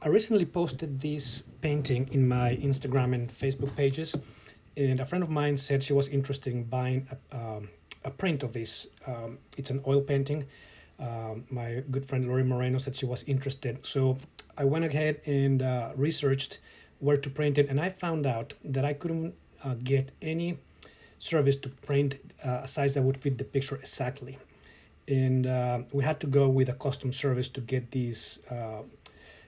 I recently posted this painting in my Instagram and Facebook pages, and a friend of mine said she was interested in buying a print of this. It's an oil painting. My good friend Lori Moreno said she was interested, so I went ahead and researched where to print it, and I found out that I couldn't get any service to print a size that would fit the picture exactly. And we had to go with a custom service to get these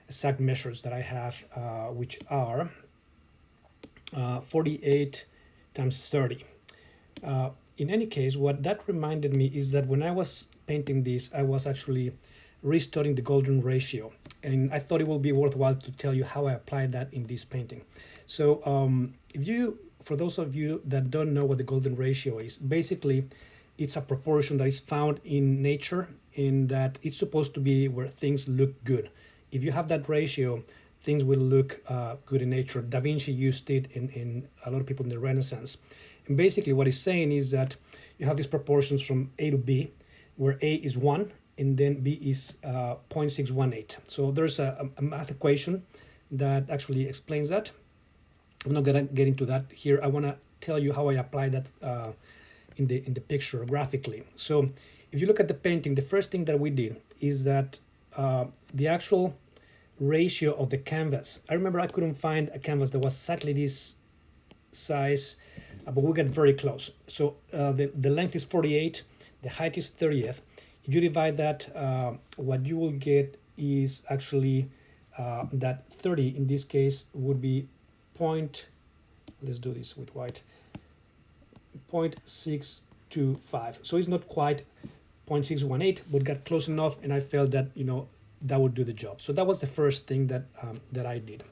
exact measures that I have, which are 48 times 30. In any case, what that reminded me is that when I was painting this, I was actually restudying the golden ratio, and I thought it would be worthwhile to tell you how I applied that in this painting. So, for those of you that don't know what the golden ratio is, basically, it's a proportion that is found in nature, in that it's supposed to be where things look good. If you have that ratio, things will look good in nature. Da Vinci used it in a lot of people in the Renaissance. And basically what he's saying is that you have these proportions from A to B, where A is 1 and then B is 0.618. So there's a math equation that actually explains that. I'm not gonna get into that here. I wanna tell you how I apply that in the picture graphically. So if you look at the painting, the first thing that we did is that the actual ratio of the canvas. I remember I couldn't find a canvas that was exactly this size, but we got very close. So the length is 48, the height is 30th. If you divide that, what you will get is actually that 30 in this case would be let's do this with white, 0.625. So it's not quite 0.618, but got close enough, and I felt that that would do the job. So that was the first thing that that I did.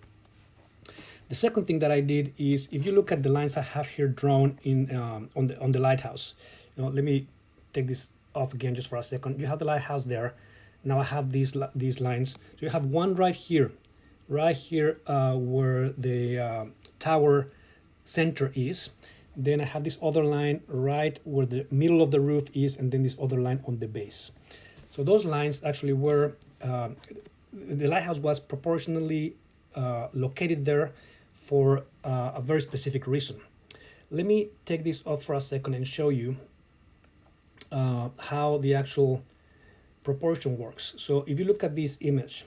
The second thing that I did is, if you look at the lines I have here drawn in on the lighthouse, let me take this off again just for a second. You have the lighthouse there. Now I have these lines. So you have one right here where the tower center is. Then I have this other line right where the middle of the roof is, and then this other line on the base. So those lines actually were, the lighthouse was proportionally located there for a very specific reason. Let me take this off for a second and show you how the actual proportion works. So if you look at this image,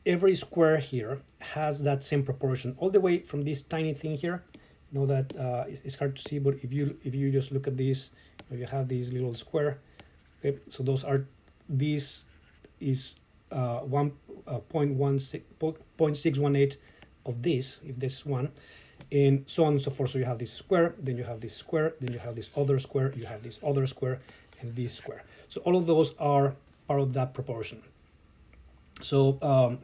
every square here has that same proportion, all the way from this tiny thing here. Know that it's hard to see, but if you just look at this, you have this little square. Okay, so this is 0.618 of this, if this is one, and so on and so forth. So you have this square, then you have this square, then you have this other square, you have this other square, and this square. So all of those are part of that proportion. So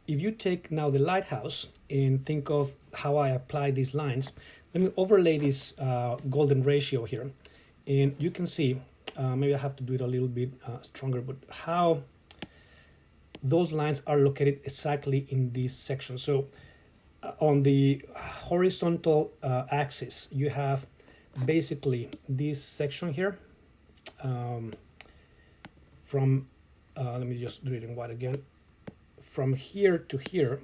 if you take now the lighthouse and think of how I apply these lines, let me overlay this golden ratio here, and you can see, maybe I have to do it a little bit stronger, but how those lines are located exactly in this section. So on the horizontal axis, you have basically this section here, from, let me just do it in white again, from here to here,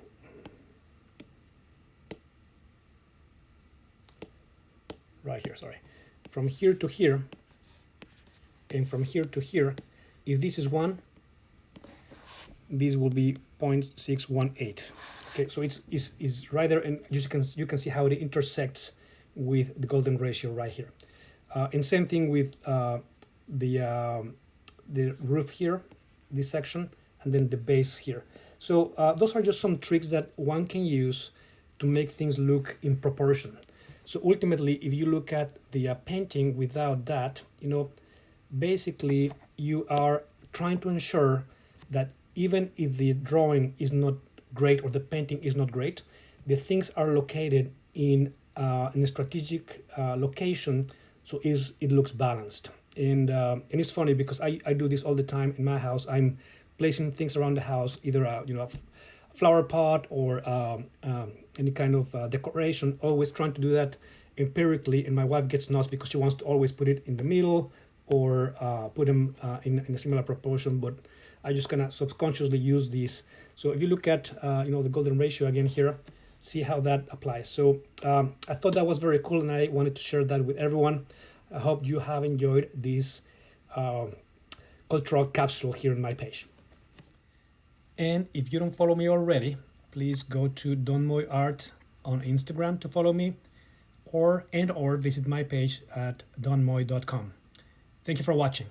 right here, sorry, from here to here, and from here to here, if this is 1, this will be 0.618. Okay, so it's right there, and you can see how it intersects with the golden ratio right here. And same thing with the roof here, this section, and then the base here. So those are just some tricks that one can use to make things look in proportion. So ultimately, if you look at the painting without that, basically you are trying to ensure that even if the drawing is not great or the painting is not great, the things are located in a strategic location, so it looks balanced. And it's funny because I do this all the time in my house. I'm placing things around the house, either a flower pot or any kind of decoration, always trying to do that empirically, and my wife gets nuts because she wants to always put it in the middle or put them in a similar proportion. But I just gonna subconsciously use these. So if you look at the golden ratio again here, see how that applies. So I thought that was very cool, and I wanted to share that with everyone. I hope you have enjoyed this cultural capsule here on my page. And if you don't follow me already, please go to Don Moy Art on Instagram to follow me, or visit my page at donmoy.com. Thank you for watching.